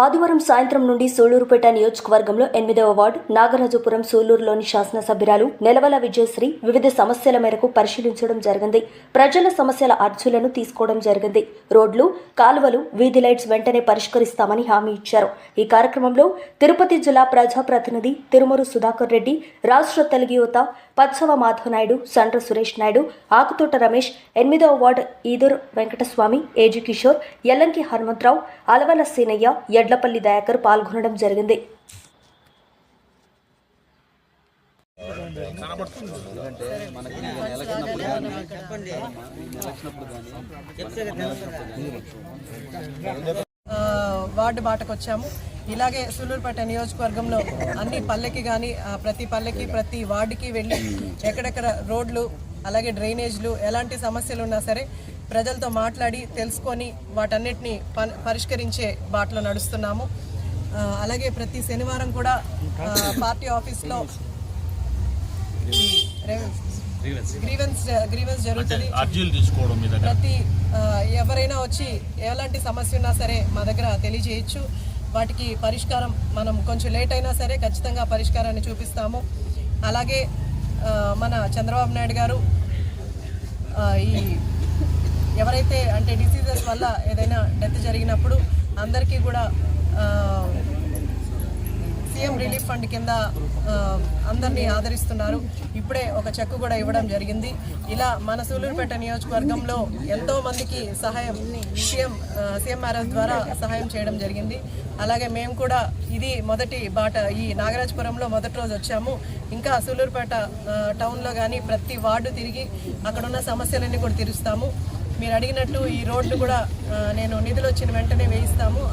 ఆదివారం సాయంత్రం నుండి సూళ్లూరుపేట నియోజకవర్గంలో 8వ వార్డు నాగరాజపురం సూళ్లూరులోని శాసనసభ్యురాలు నెలవల విజయశ్రీ వివిధ సమస్యల మేరకు పరిశీలించడం జరిగింది. ప్రజల సమస్యల అర్జీలను తీసుకోవడం జరిగింది. రోడ్లు, కాలువలు, వీధి లైట్స్ వెంటనే పరిష్కరిస్తామని హామీ ఇచ్చారు. ఈ కార్యక్రమంలో తిరుపతి జిల్లా ప్రజాప్రతినిధి తిరుమూరు సుధాకర్ రెడ్డి, రాష్ట్ర తెలుగు యువత పచ్చవ మాధవనాయుడు, సండ్ర సురేష్ నాయుడు, ఆకుతోట రమేష్, 8వ వార్డు ఈదూర్ వెంకటస్వామి, ఏజీ కిషోర్, యల్లంకి హనుమంతరావు, అలవల సీనయ్య, ఎడ్లపల్లి దయాకర్ పాల్గొనడం జరిగింది. వార్డు బాటకు వచ్చాము. ఇలాగే సూళ్లూరుపేట నియోజకవర్గంలో అన్ని పల్లెకి కానీ ప్రతి పల్లెకి ప్రతి వార్డుకి వెళ్ళి ఎక్కడెక్కడ రోడ్లు అలాగే డ్రైనేజ్లు ఎలాంటి సమస్యలు ఉన్నా సరే ప్రజలతో మాట్లాడి తెలుసుకొని వాటన్నిటిని పరిష్కరించే బాటలో నడుస్తున్నాము. అలాగే ప్రతి శనివారం కూడా పార్టీ ఆఫీస్లో గ్రీవెన్స్ జరుగుతుంది. ప్రతి ఎవరైనా వచ్చి ఎలాంటి సమస్య ఉన్నా సరే మా దగ్గర తెలియజేయచ్చు. వాటికి పరిష్కారం మనం కొంచెం లేట్ అయినా సరే ఖచ్చితంగా పరిష్కారాన్ని చూపిస్తాము. అలాగే మన చంద్రబాబు నాయుడు గారు ఈ ఎవరైతే అంటే డిసీజెస్ వల్ల ఏదైనా డెత్ జరిగినప్పుడు అందరికీ కూడా సీఎం రిలీఫ్ ఫండ్ కింద అందరినీ ఆదరిస్తున్నారు. ఇప్పుడే ఒక చెక్ కూడా ఇవ్వడం జరిగింది. ఇలా మన సూళ్లూరుపేట నియోజకవర్గంలో ఎంతో మందికి సహాయం సీఎంఆర్ఎఫ్ ద్వారా సహాయం చేయడం జరిగింది. అలాగే మేము కూడా ఇది మొదటి బాట, ఈ నాగరాజపురంలో మొదటి రోజు వచ్చాము. ఇంకా సూళ్లూరుపేట టౌన్లో కానీ ప్రతి వార్డు తిరిగి అక్కడున్న సమస్యలన్నీ కూడా తీరుస్తాము. మీరు అడిగినట్టు ఈ రోడ్లు కూడా నేను నిధులు వచ్చిన వెంటనే వేయిస్తాము.